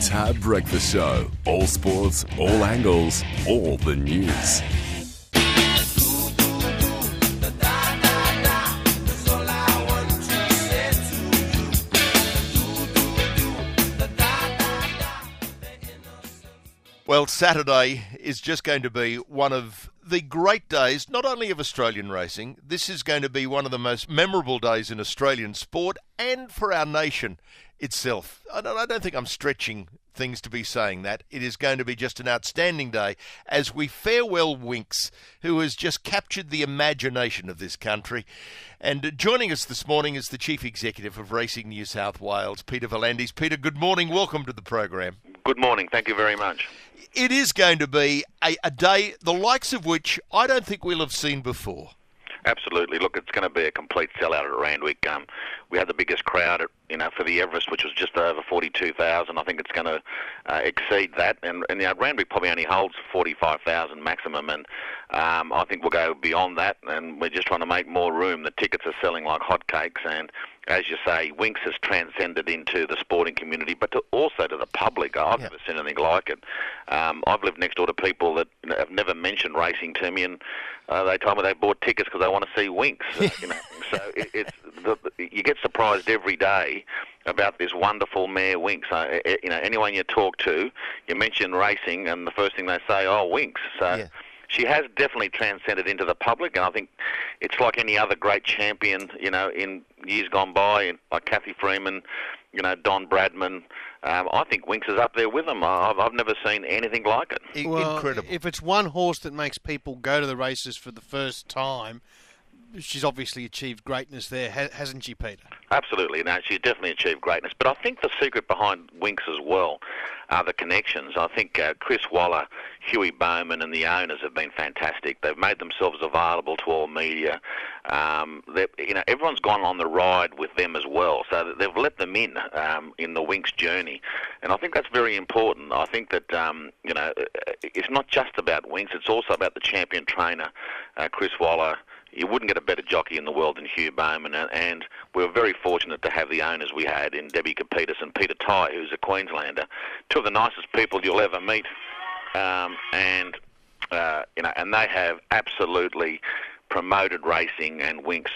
Tab Breakfast Show. All sports, all angles, all the news. Well, Saturday is just going to be one of the great days, not only of Australian racing, this is going to be one of the most memorable days in Australian sport and for our nation itself. I don't think I'm stretching things to be saying that. It is going to be just an outstanding day as we farewell Winx, who has just captured the imagination of this country. And joining us this morning is the Chief Executive of Racing New South Wales, Peter V'landys. Peter, good morning. Welcome to the program. Good morning. Thank you very much. It is going to be a day the likes of which I don't think we'll have seen before. Absolutely. Look, it's going to be a complete sellout at Randwick. We had the biggest crowd, for the Everest, which was just over 42,000. I think it's going to exceed that. And Randwick probably only holds 45,000 maximum. And I think we'll go beyond that. And we're just trying to make more room. The tickets are selling like hotcakes. And as you say, Winx has transcended into the sporting community, but also to the public. I've never seen anything like it. I've lived next door to people that have never mentioned racing to me, and they told me they bought tickets because they want to see Winx. So you get surprised every day about this wonderful mare Winx. Anyone you talk to, you mention racing, and the first thing they say, "Oh, Winx." So. Yeah. She has definitely transcended into the public, and I think it's like any other great champion, in years gone by, like Kathy Freeman, Don Bradman. I think Winx is up there with them. I've never seen anything like it. Well, incredible. If it's one horse that makes people go to the races for the first time, she's obviously achieved greatness there, hasn't she, Peter? Absolutely. No, she's definitely achieved greatness. But I think the secret behind Winx as well are the connections. I think Chris Waller, Huey Bowman and the owners have been fantastic. They've made themselves available to all media. Everyone's gone on the ride with them as well. So they've let them in the Winx journey. And I think that's very important. I think that, it's not just about Winx. It's also about the champion trainer, Chris Waller. You wouldn't get a better jockey in the world than Hugh Bowman, and we were very fortunate to have the owners we had in Debbie Kapitas and Peter Tighe, who's a Queenslander, two of the nicest people you'll ever meet, and they have absolutely promoted racing and Winx,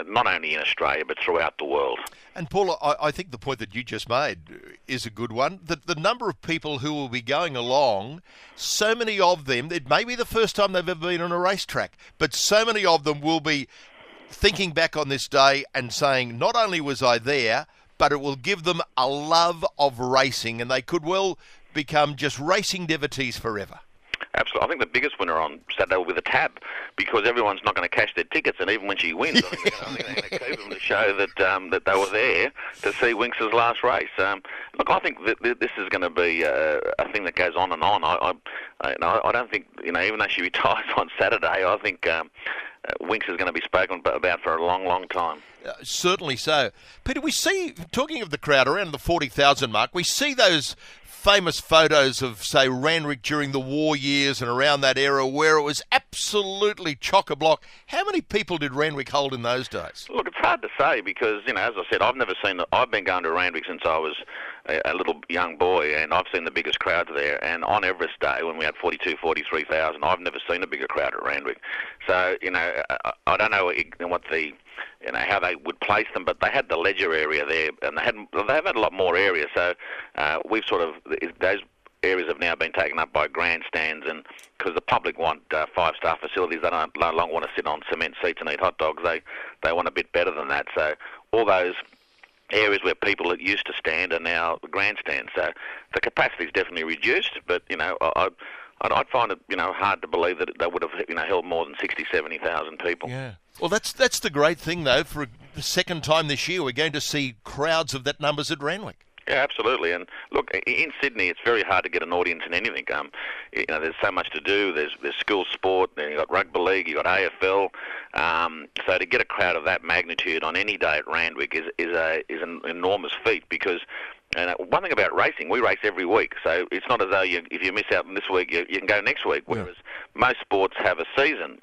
not only in Australia but throughout the world. And Paul, I think the point that you just made is a good one. The number of people who will be going along, so many of them, it may be the first time they've ever been on a racetrack, but so many of them will be thinking back on this day and saying, not only was I there, but it will give them a love of racing, and they could well become just racing devotees forever. Absolutely. I think the biggest winner on Saturday will be the Tab, because everyone's not going to cash their tickets, and even when she wins, I think they're going to keep them to show that they were there to see Winx's last race. Look, I think that this is going to be a thing that goes on and on. I don't think, even though she retires on Saturday, I think Winx is going to be spoken about for a long, long time. Certainly so. Peter, we see, talking of the crowd, around the 40,000 mark, we see those famous photos of, say, Randwick during the war years and around that era where it was absolutely chock-a-block. How many people did Randwick hold in those days? Look, it's hard to say because, as I said, I've been going to Randwick since I was a little young boy, and I've seen the biggest crowds there. And on Everest Day, when we had 43,000, I've never seen a bigger crowd at Randwick. So, I don't know what the... how they would place them, but they had the ledger area there, and they've had a lot more areas. So we've those areas have now been taken up by grandstands, and because the public want five-star facilities, they don't no longer want to sit on cement seats and eat hot dogs. They want a bit better than that. So all those areas where people that used to stand are now the grandstands. So the capacity is definitely reduced, but I'd find it hard to believe that they would have held more than 70,000 people. Yeah. Well, that's the great thing, though. For the second time this year, we're going to see crowds of that numbers at Randwick. Yeah, absolutely. And look, in Sydney, it's very hard to get an audience in anything. There's so much to do. There's school sport. Then you've got rugby league. You've got AFL. So to get a crowd of that magnitude on any day at Randwick is an enormous feat because. And one thing about racing, we race every week, so it's not as though if you miss out on this week, you can go next week. Whereas most sports have a season,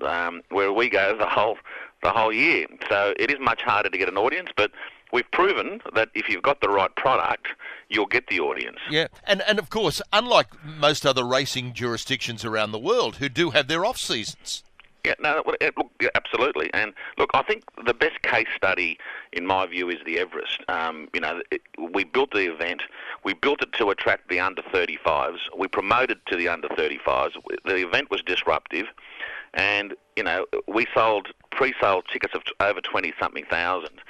where we go the whole year. So it is much harder to get an audience, but we've proven that if you've got the right product, you'll get the audience. Yeah, and of course, unlike most other racing jurisdictions around the world who do have their off-seasons. Yeah, no, look, yeah, absolutely. And look, I think the best case study, in my view, is the Everest. We built the event. We built it to attract the under-35s. We promoted to the under-35s. The event was disruptive. And, we sold pre-sale tickets of over 20-something thousand.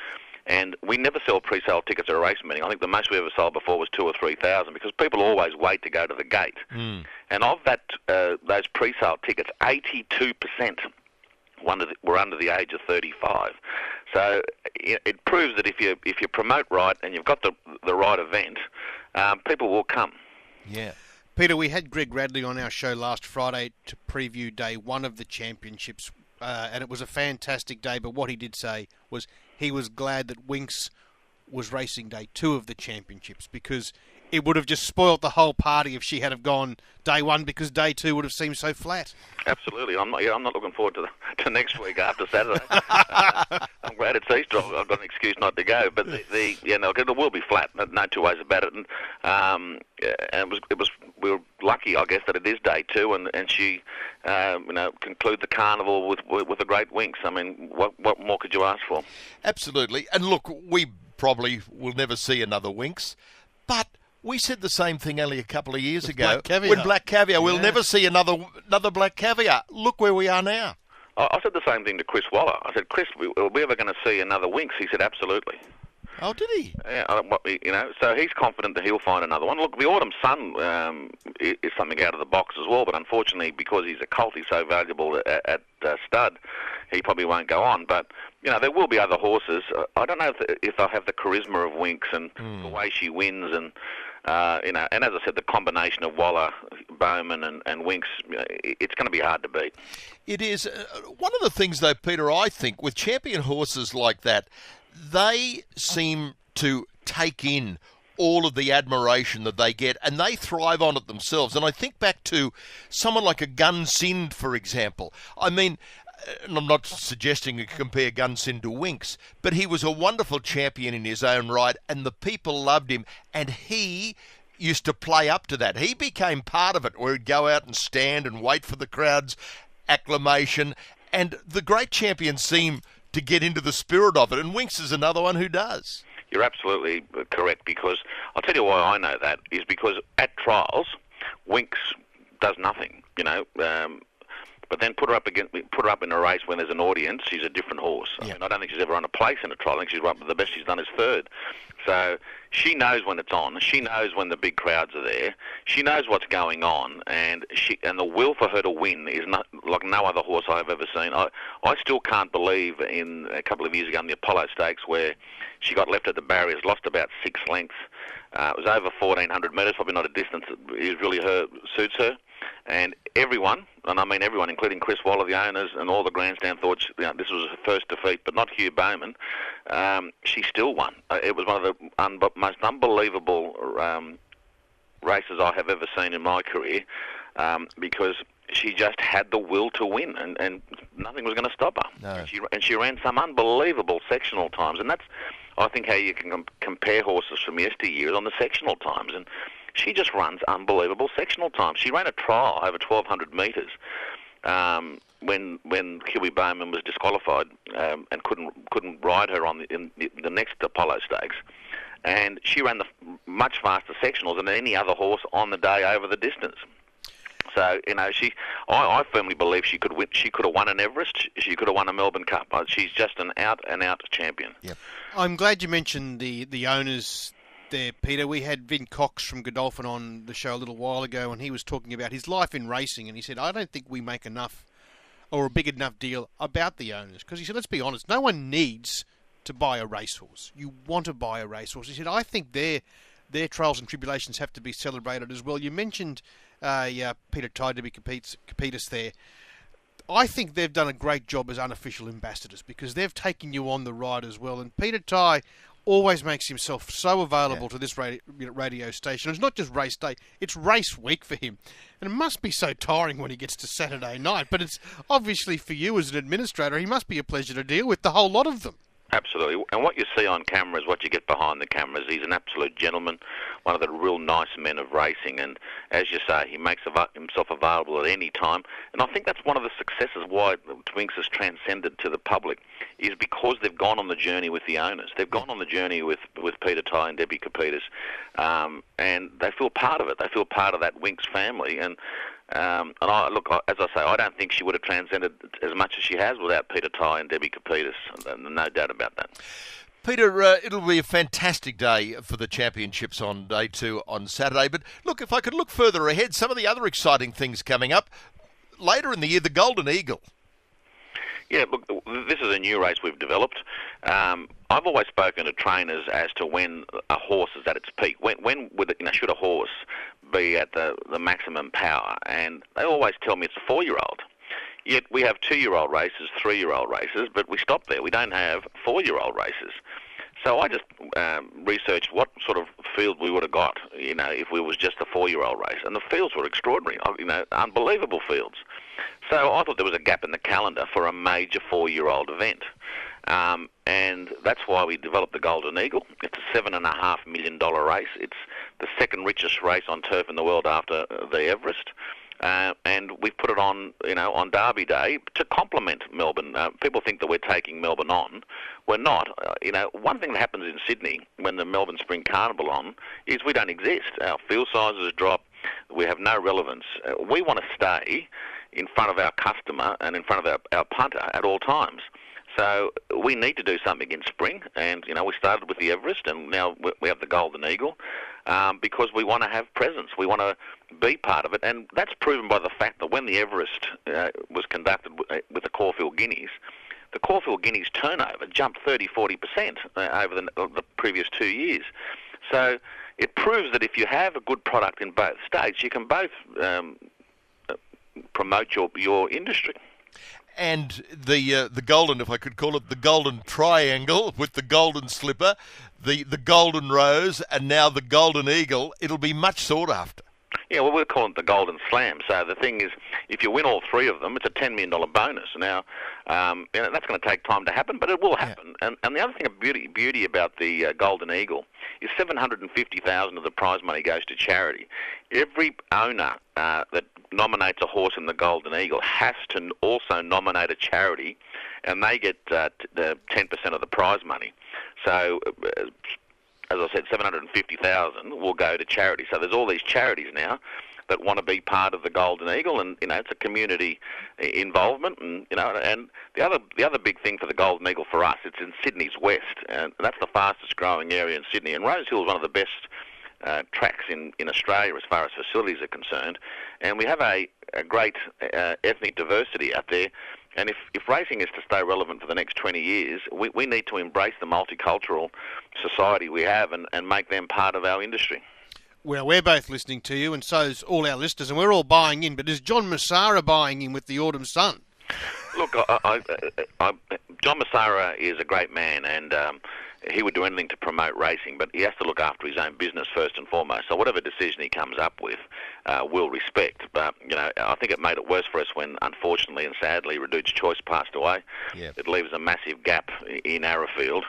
And we never sell pre-sale tickets at a race meeting. I think the most we ever sold before was 2,000 or 3,000 because people always wait to go to the gate. And of that, those pre-sale tickets, 82% were under the age of 35. So it proves that if you promote right and you've got the right event, people will come. Yeah. Peter, we had Greg Radley on our show last Friday to preview day one of the championships, and it was a fantastic day, but what he did say was he was glad that Winx was racing day two of the championships because it would have just spoilt the whole party if she had have gone day one because day two would have seemed so flat. Absolutely. I'm not looking forward to next week after Saturday. I'm glad it's Easter. I've got an excuse not to go. But it will be flat. No two ways about it. And we were lucky, I guess, that it is day two, and she conclude the carnival with a great Winx. I mean, what more could you ask for? Absolutely. And look, we probably will never see another Winx, but we said the same thing only a couple of years ago with Black Caviar. We'll never see another Black Caviar. Look where we are now. I said the same thing to Chris Waller. I said, Chris, are we ever going to see another Winx? He said, absolutely. Oh, did he? Yeah, so he's confident that he'll find another one. Look, the Autumn Sun is something out of the box as well, but unfortunately, because he's a colt, he's so valuable at stud, he probably won't go on. But, there will be other horses. I don't know if they'll have the charisma of Winx and the way she wins and... and as I said, the combination of Waller, Bowman and Winx, it's going to be hard to beat. It is. One of the things, though, Peter, I think, with champion horses like that, they seem to take in all of the admiration that they get, and they thrive on it themselves. And I think back to someone like a Gun Sind, for example. I mean... and I'm not suggesting you compare Gunsynd to Winx, but he was a wonderful champion in his own right, and the people loved him, and he used to play up to that. He became part of it, where he'd go out and stand and wait for the crowd's acclamation, and the great champions seem to get into the spirit of it, and Winx is another one who does. You're absolutely correct, because I'll tell you why I know that, is because at trials, Winx does nothing, but then put her up in a race when there's an audience, she's a different horse. Yeah. I mean, I don't think she's ever won a place in a trial. I think she's right, but the best she's done is third. So she knows when it's on. She knows when the big crowds are there. She knows what's going on, and the will for her to win is not like no other horse I've ever seen. I still can't believe in a couple of years ago in the Apollo Stakes where she got left at the barriers, lost about 6 lengths. It was over 1,400 metres, probably not a distance that is really suits her. And everyone, and I mean everyone, including Chris Waller, the owners, and all the grandstand thought this was her first defeat, but not Hugh Bowman. She still won. It was one of the most unbelievable races I have ever seen in my career because she just had the will to win, and nothing was going to stop her. No. And she ran some unbelievable sectional times, and that's, I think, how you can compare horses from yesteryear on the sectional times. And she just runs unbelievable sectional times. She ran a trial over 1,200 metres when Huey Bowman was disqualified and couldn't ride her in the next Apollo Stakes. And she ran the much faster sectionals than any other horse on the day over the distance. So, I firmly believe she could win. She could have won an Everest. She could have won a Melbourne Cup. She's just an out-and-out champion. Yep. I'm glad you mentioned the owners there, Peter. We had Vin Cox from Godolphin on the show a little while ago, and he was talking about his life in racing, and he said, I don't think we make enough or a big enough deal about the owners. Because he said, let's be honest, no one needs to buy a racehorse. You want to buy a racehorse. He said, I think their trials and tribulations have to be celebrated as well. You mentioned Peter Tye-Debbie Capetis there. I think they've done a great job as unofficial ambassadors because they've taken you on the ride as well. And Peter Tye always makes himself so available to this radio station. It's not just race day, it's race week for him. And it must be so tiring when he gets to Saturday night. But it's obviously for you as an administrator, he must be a pleasure to deal with, the whole lot of them. Absolutely. And what you see on camera is what you get behind the cameras. He's an absolute gentleman, one of the real nice men of racing. And as you say, he makes himself available at any time. And I think that's one of the successes why Twinks has transcended to the public, is because they've gone on the journey with the owners. They've gone on the journey with Peter Tighe and Debbie Kapitas, and they feel part of it. They feel part of that Winks family. And as I say, I don't think she would have transcended as much as she has without Peter Tighe and Debbie Kapitas. No doubt about that. Peter, it'll be a fantastic day for the championships on day 2 on Saturday. But look, if I could look further ahead, some of the other exciting things coming up later in the year, the Golden Eagle. Yeah, look, this is a new race we've developed. I've always spoken to trainers as to when a horse is at its peak. When should a horse be at the maximum power? And they always tell me it's a 4-year-old. Yet we have 2-year-old races, 3-year-old races, but we stop there. We don't have 4-year-old races. So I just researched what sort of field we would have got, if we was just a 4-year-old race. And the fields were extraordinary, unbelievable fields. So I thought there was a gap in the calendar for a major 4-year-old event. And that's why we developed the Golden Eagle. It's a $7.5 million race. It's the second richest race on turf in the world after the Everest. And we've put it on, on Derby Day to complement Melbourne. People think that we're taking Melbourne on. We're not. One thing that happens in Sydney when the Melbourne Spring Carnival on is we don't exist. Our field sizes drop. We have no relevance. We want to stay in front of our customer and in front of our punter at all times. So we need to do something in spring, and we started with the Everest, and now we have the Golden Eagle, because we want to have presence. We want to be part of it, and that's proven by the fact that when the Everest was conducted with the Caulfield Guineas, the Caulfield Guineas turnover jumped 30-40% over the previous 2 years. So it proves that if you have a good product in both states, you can both promote your industry. And the golden, if I could call it, the golden triangle with the golden slipper, the golden rose, and now the Golden Eagle, it'll be much sought after. Yeah, well, we're calling it the Golden Slam. So the thing is, if you win all 3 of them, it's a $10 million bonus. Now, that's going to take time to happen, but it will happen. Yeah. And the other thing of beauty about the Golden Eagle is $750,000 of the prize money goes to charity. Every owner that nominates a horse in the Golden Eagle has to also nominate a charity, and they get the 10% of the prize money. So, as I said, $750,000 will go to charity. So there's all these charities now that want to be part of the Golden Eagle, and it's a community involvement, and and the other big thing for the Golden Eagle for us, it's in Sydney's west, and that's the fastest growing area in Sydney. And Rose Hill is one of the best tracks in Australia as far as facilities are concerned, and we have a great ethnic diversity out there. And if racing is to stay relevant for the next 20 years, we need to embrace the multicultural society we have and make them part of our industry. Well, we're both listening to you, and so's all our listeners, and we're all buying in. But is John Massara buying in with the Autumn Sun? Look, John Massara is a great man, and he would do anything to promote racing, but he has to look after his own business first and foremost. So whatever decision he comes up with, we'll respect. But, I think it made it worse for us when, unfortunately and sadly, Reduce Choice passed away. Yep. It leaves a massive gap in Arrowfield,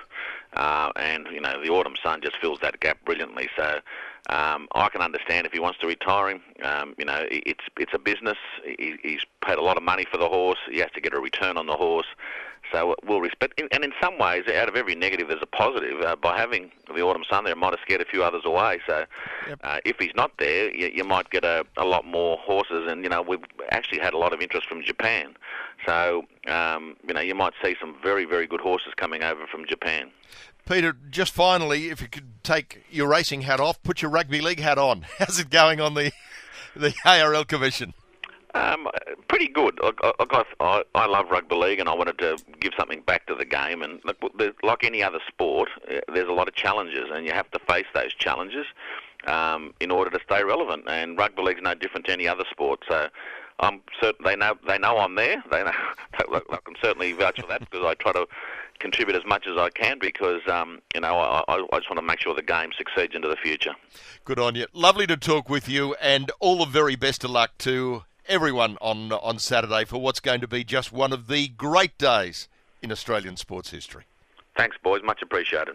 and, the Autumn Sun just fills that gap brilliantly. So I can understand if he wants to retire him. It's a business. He's paid a lot of money for the horse. He has to get a return on the horse. So we'll respect. And in some ways, out of every negative, there's a positive. By having the Autumn Sun there, it might have scared a few others away. So if he's not there, you might get a lot more horses. And, we've actually had a lot of interest from Japan. So, you might see some very, very good horses coming over from Japan. Peter, just finally, if you could take your racing hat off, put your rugby league hat on. How's it going on the ARL Commission? Pretty good. I love rugby league, and I wanted to give something back to the game. And like any other sport, there's a lot of challenges, and you have to face those challenges in order to stay relevant. And rugby league's no different to any other sport. So I'm certain they know I'm there. They know I can certainly vouch for that because I try to contribute as much as I can because I just want to make sure the game succeeds into the future. Good on you. Lovely to talk with you, and all the very best of luck to everyone on Saturday for what's going to be just one of the great days in Australian sports history. Thanks, boys. Much appreciated.